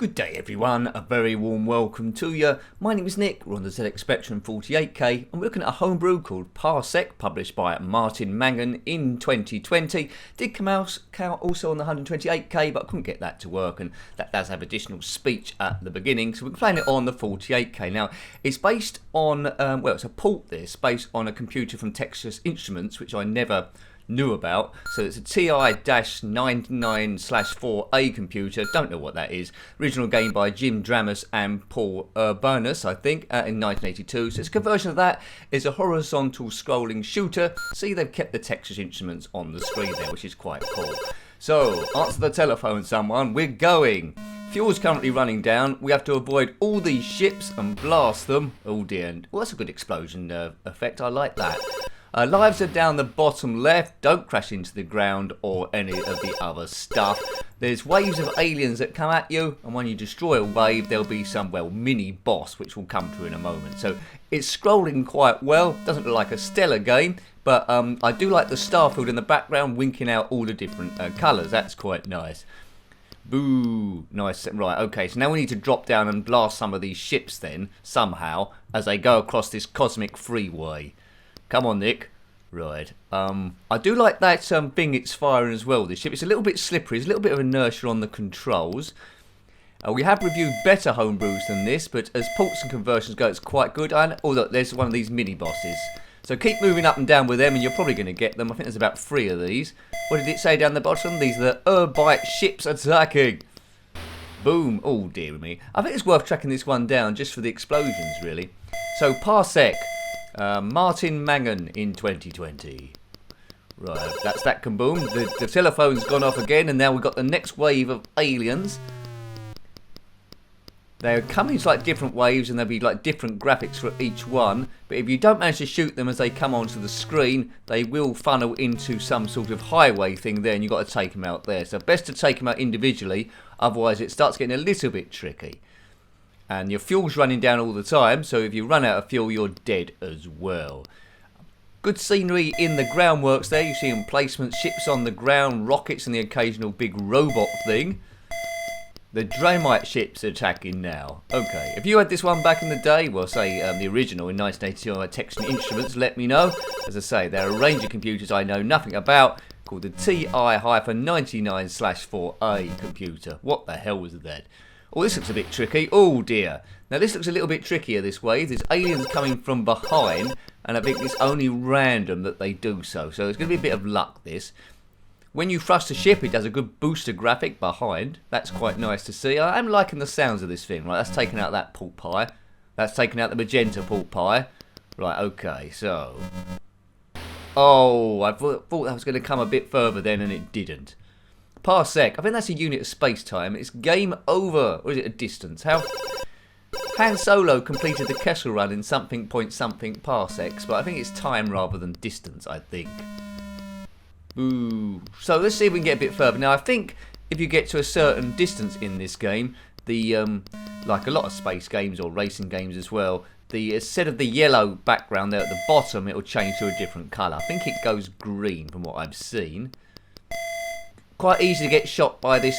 Good day everyone, a very warm welcome to you. My name is Nick, we're on the zxspectrum 48K and we're looking at a homebrew called Parsec, published by Martin Mangen in 2020. Did come out also on the 128K, but I couldn't get that to work, and that does have additional speech at the beginning, so we're playing it on the 48K. Now, it's based on, it's a port this, based on a computer from Texas Instruments, which I never knew about. So it's a TI-99/4A computer, don't know what that is. Original game by Jim Dramus and Paul Burness, I think, in 1982. So it's a conversion of that. It's a horizontal scrolling shooter. See, they've kept the Texas Instruments on the screen there, which is quite cool. So, answer the telephone, someone. We're going. Fuel's currently running down. We have to avoid all these ships and blast them. Oh dear. Well, that's a good explosion effect. I like that. Lives are down the bottom left. Don't crash into the ground or any of the other stuff. There's waves of aliens that come at you, and when you destroy a wave, there'll be some, mini boss, which we'll come to in a moment. So it's scrolling quite well. Doesn't look like a stellar game, but I do like the starfield in the background, winking out all the different colours. That's quite nice. Boo, nice. Right, okay, so now we need to drop down and blast some of these ships then, somehow, as they go across this cosmic freeway. Come on, Nick. Right. I do like that thing it's firing as well, this ship. It's a little bit slippery. There's a little bit of inertia on the controls. We have reviewed better homebrews than this, but as ports and conversions go, it's quite good. And, oh, look, there's one of these mini-bosses. So keep moving up and down with them, and you're probably going to get them. I think there's about 3 of these. What did it say down the bottom? These are the Urbite ships attacking. Boom. Oh, dear me. I think it's worth tracking this one down just for the explosions, really. So, Parsec. Martin Mangen in 2020. Right, that's that kaboom. The telephone's gone off again, and now we've got the next wave of aliens. They're coming to like different waves, and there'll be like different graphics for each one. But if you don't manage to shoot them as they come onto the screen, they will funnel into some sort of highway thing there, and you've got to take them out there. So best to take them out individually, otherwise it starts getting a little bit tricky. And your fuel's running down all the time, so if you run out of fuel, you're dead as well. Good scenery in the groundworks there. You see emplacements, ships on the ground, rockets, and the occasional big robot thing. The Dramite ship's attacking now. Okay, if you had this one back in the day, well, say the original in 1982 by Texas Instruments, let me know. As I say, there are a range of computers I know nothing about, called the TI-99/4A computer. What the hell was that? Oh, this looks a bit tricky. Oh, dear. Now, this looks a little bit trickier this way. There's aliens coming from behind, and I think it's only random that they do so. So it's going to be a bit of luck, this. When you thrust a ship, it does a good booster graphic behind. That's quite nice to see. I am liking the sounds of this thing. Right, that's taking out that pork pie. That's taking out the magenta pork pie. Right, okay, so... Oh, I thought that was going to come a bit further then, and it didn't. Parsec, I think that's a unit of space-time. It's game over. Or is it a distance? How? Han Solo completed the Kessel Run in something parsecs, but I think it's time rather than distance, I think. Ooh. So let's see if we can get a bit further. Now, I think if you get to a certain distance in this game, the like a lot of space games or racing games as well, instead of the yellow background there at the bottom, it'll change to a different colour. I think it goes green from what I've seen. Quite easy to get shot by this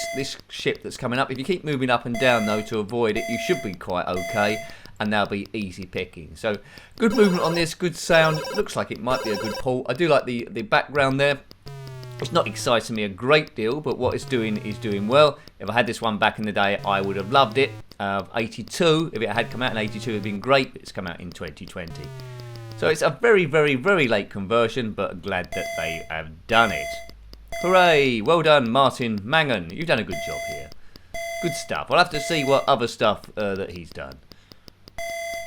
ship that's coming up. If you keep moving up and down, though, to avoid it, you should be quite okay, and that'll be easy picking. So, good movement on this, good sound. Looks like it might be a good port. I do like the background there. It's not exciting me a great deal, but what it's doing is doing well. If I had this one back in the day, I would have loved it. 82, if it had come out in 82, it would have been great, but it's come out in 2020. So, it's a very, very, very late conversion, but glad that they have done it. Hooray! Well done, Martin Mangen. You've done a good job here. Good stuff. I'll have to see what other stuff that he's done.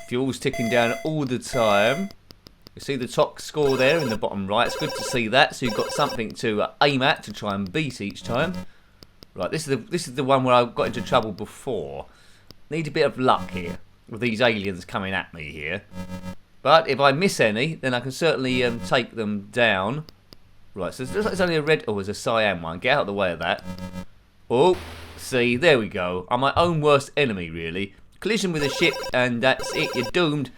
Fuel's ticking down all the time. You see the top score there in the bottom right. It's good to see that. So you've got something to aim at to try and beat each time. Right, this is the one where I got into trouble before. Need a bit of luck here with these aliens coming at me here. But if I miss any, then I can certainly take them down. Right, so there's only a red... Oh, there's a cyan one. Get out of the way of that. Oh, see, there we go. I'm my own worst enemy, really. Collision with a ship, and that's it. You're doomed.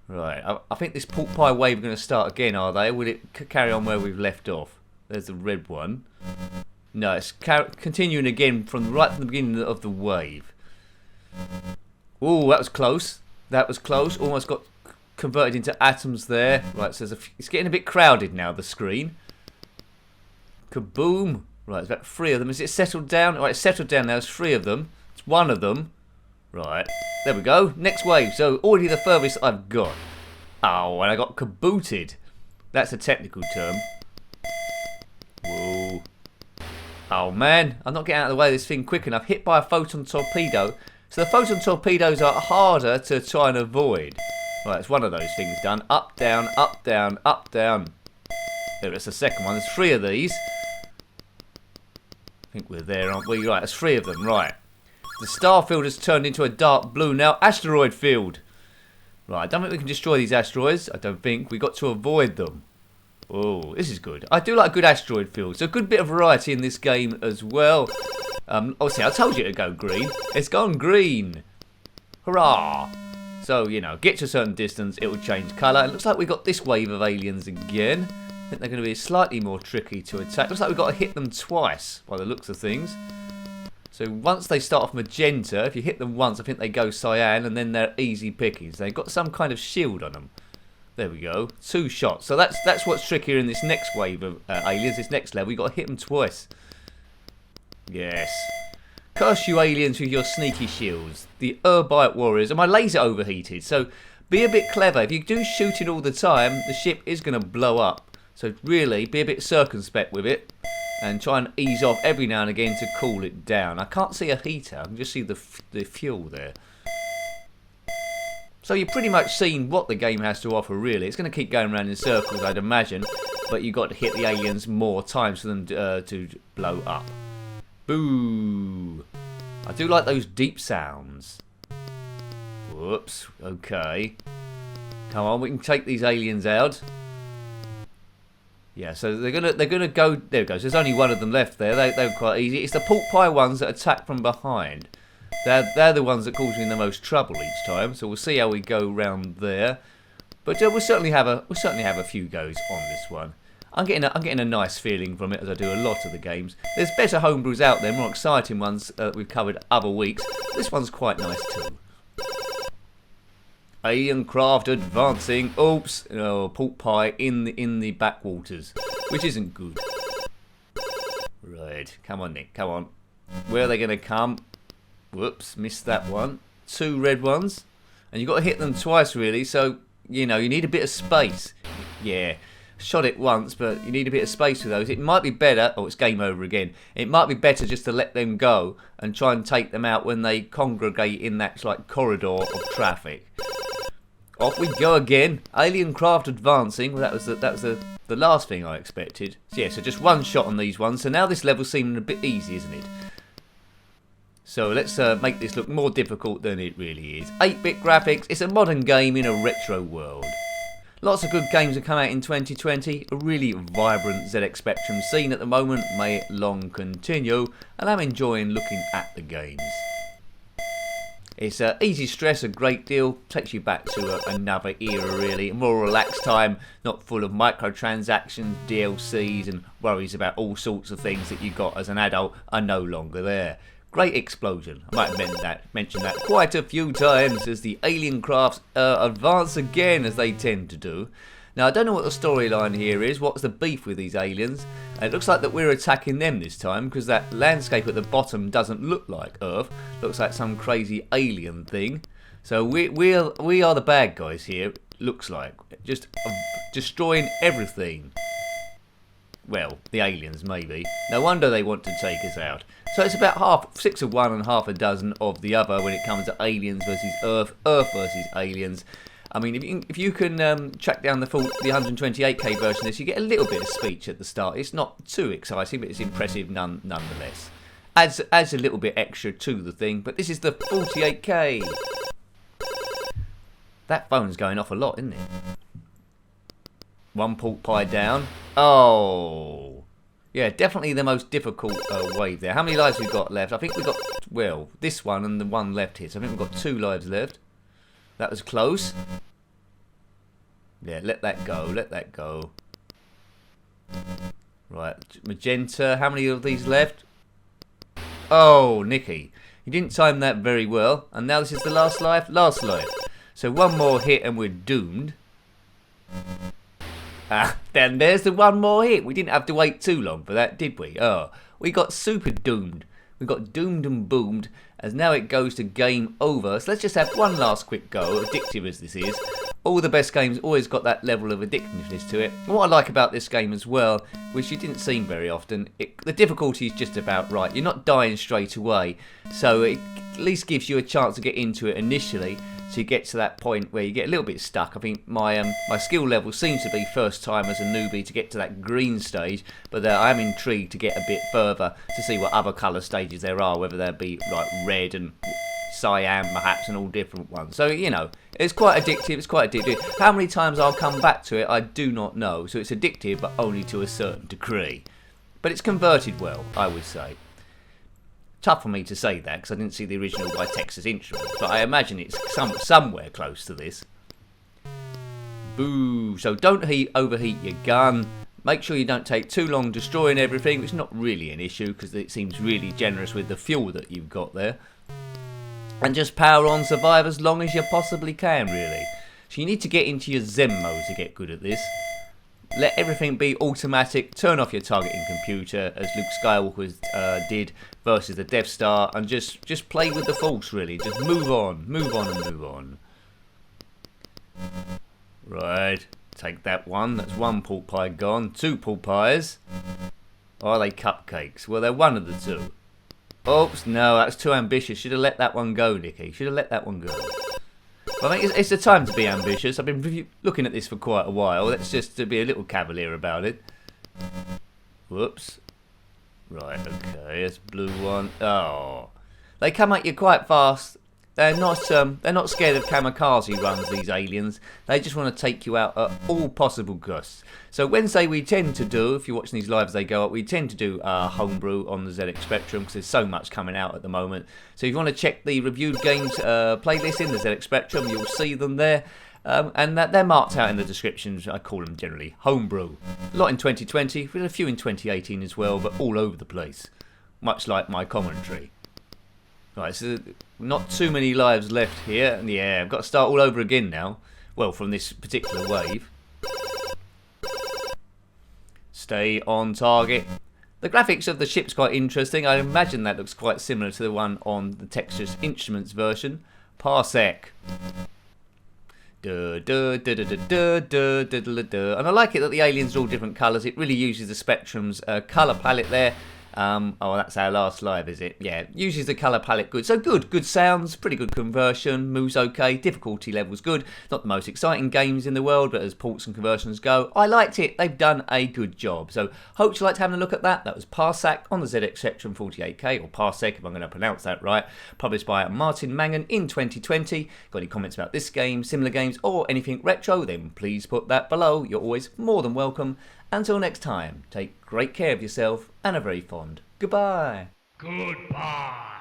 Right, I think this pork pie wave are going to start again, are they? Will it carry on where we've left off? There's the red one. No, it's continuing again right from the beginning of the wave. Oh, that was close. That was close. Almost got converted into atoms there. Right, so it's getting a bit crowded now, the screen. Kaboom. Right, there's about 3 of them. Is it settled down? Right, it's settled down now. There's 3 of them. It's 1 of them. Right, there we go. Next wave. So already the furthest I've got. Oh, and I got kabooted. That's a technical term. Whoa. Oh man, I'm not getting out of the way of this thing quick enough. Hit by a photon torpedo. So the photon torpedoes are harder to try and avoid. Right, it's one of those things done. Up, down, up, down, up, down. There's the second one. There's 3 of these. I think we're there, aren't we? Right, there's 3 of them. Right. The star field has turned into a dark blue now. Asteroid field. Right, I don't think we can destroy these asteroids. I don't think. We've got to avoid them. Oh, this is good. I do like a good asteroid field. It's a good bit of variety in this game as well. Obviously, I told you to go green. It's gone green. Hurrah. So, you know, get to a certain distance, it will change colour. It looks like we've got this wave of aliens again. I think they're going to be slightly more tricky to attack. Looks like we've got to hit them twice by the looks of things. So once they start off magenta, if you hit them once, I think they go cyan, and then they're easy pickings. They've got some kind of shield on them. There we go. 2 shots. So that's what's trickier in this next wave of aliens, this next level. You've got to hit them twice. Yes. Curse you aliens with your sneaky shields. The Urbite warriors. And my laser overheated. So be a bit clever. If you do shoot it all the time, the ship is going to blow up. So really, be a bit circumspect with it. And try and ease off every now and again to cool it down. I can't see a heater. I can just see the fuel there. So you've pretty much seen what the game has to offer, really. It's going to keep going around in circles, I'd imagine. But you've got to hit the aliens more times for them to blow up. Boo! I do like those deep sounds. Whoops. Okay. Come on, we can take these aliens out. Yeah, so they're gonna go. There it goes. There's only 1 of them left there. They're quite easy. It's the pork pie ones that attack from behind. They're the ones that cause me the most trouble each time. So we'll see how we go round there. But we'll certainly have a few goes on this one. I'm getting a nice feeling from it, as I do a lot of the games. There's better homebrews out there, more exciting ones that we've covered other weeks. This one's quite nice too. Alien craft advancing. Oops, oh, pork pie in the backwaters, which isn't good. Right, come on Nick, come on. Where are they going to come? Whoops, missed that one. 2 red ones, and you've got to hit them twice really. So you know you need a bit of space. Yeah, shot it once, but you need a bit of space with those. It might be better. Oh, it's game over again. It might be better just to let them go and try and take them out when they congregate in that like corridor of traffic. Off we go again. Alien craft advancing. Well, that was the last thing I expected. So yeah, so just 1 shot on these ones. So now this level's seeming a bit easy, isn't it? So let's make this look more difficult than it really is. 8-bit graphics. It's a modern game in a retro world. Lots of good games have come out in 2020. A really vibrant ZX Spectrum scene at the moment. May it long continue. And I'm enjoying looking at the games. It's easy stress, a great deal. Takes you back to another era, really. A more relaxed time, not full of microtransactions, DLCs, and worries about all sorts of things that you got as an adult are no longer there. Great explosion. I might have mentioned that quite a few times as the alien crafts advance again, as they tend to do. Now, I don't know what the storyline here is. What's the beef with these aliens? It looks like that we're attacking them this time because that landscape at the bottom doesn't look like Earth. Looks like some crazy alien thing. So we are the bad guys here. Looks like just destroying everything. Well, the aliens maybe. No wonder they want to take us out. So it's about 6 of one and half a dozen of the other when it comes to aliens versus Earth, Earth versus aliens. I mean, if you can track down the 128k version of this, you get a little bit of speech at the start. It's not too exciting, but it's impressive nonetheless. Adds a little bit extra to the thing, but this is the 48k. That phone's going off a lot, isn't it? 1 pork pie down. Oh. Yeah, definitely the most difficult wave there. How many lives we've got left? I think we've got, well, this one and the one left here. So I think we've got 2 lives left. That was close. Yeah, let that go, let that go. Right, magenta. How many of these left? Oh, Nicky. You didn't time that very well. And now this is the last life? Last life. So one more hit and we're doomed. Ah, then there's the one more hit. We didn't have to wait too long for that, did we? Oh, we got super doomed. We got doomed and boomed, as now it goes to game over. So let's just have one last quick go, addictive as this is. All the best games always got that level of addictiveness to it. And what I like about this game as well, which you didn't see very often, the difficulty is just about right. You're not dying straight away, so it at least gives you a chance to get into it initially. So you get to that point where you get a little bit stuck. I think my skill level seems to be first time as a newbie to get to that green stage, but I am intrigued to get a bit further to see what other colour stages there are, whether there be like red and cyan perhaps and all different ones. So, you know, it's quite addictive, it's quite addictive. How many times I'll come back to it, I do not know. So it's addictive, but only to a certain degree. But it's converted well, I would say. Tough for me to say that because I didn't see the original by Texas Instruments, but I imagine it's somewhere close to this. Boo! So don't overheat your gun. Make sure you don't take too long destroying everything. It's not really an issue because it seems really generous with the fuel that you've got there. And just power on, survive as long as you possibly can, really. So you need to get into your Zen mode to get good at this. Let everything be automatic, turn off your targeting computer as Luke Skywalker did versus the Death Star, and just play with the Force really. Just move on and move on. Right, take that one. That's one pork pie gone. Two pork pies. Or are they cupcakes? Well, they're one of the two. Oops, no, that's too ambitious. Should have let that one go, Nicky. Should have let that one go. But I think it's the time to be ambitious. I've been looking at this for quite a while. Let's just be a little cavalier about it. Whoops. Right, okay, it's blue one. Oh. They come at you quite fast. They're not scared of kamikaze runs, these aliens. They just want to take you out at all possible costs. So Wednesday we tend to do, if you're watching these live as they go up, we tend to do Homebrew on the ZX Spectrum because there's so much coming out at the moment. So if you want to check the reviewed games playlist in the ZX Spectrum, you'll see them there. And they're marked out in the descriptions. I call them generally Homebrew. A lot in 2020, with a few in 2018 as well, but all over the place. Much like my commentary. Right, so not too many lives left here. And yeah, I've got to start all over again now. Well, from this particular wave. Stay on target. The graphics of the ship's quite interesting. I imagine that looks quite similar to the one on the Texas Instruments version. Parsec. And I like it that the aliens are all different colours. It really uses the Spectrum's colour palette there. Oh, that's our last live, is it? Yeah, uses the colour palette good. So good sounds, pretty good conversion, moves okay, difficulty levels good. Not the most exciting games in the world, but as ports and conversions go, I liked it. They've done a good job. So hope you liked having a look at that. That was Parsec on the ZX Spectrum 48K, or Parsec if I'm going to pronounce that right. Published by Martin Mangen in 2020. Got any comments about this game, similar games, or anything retro, then please put that below. You're always more than welcome. Until next time, take great care of yourself and a very fond goodbye. Goodbye.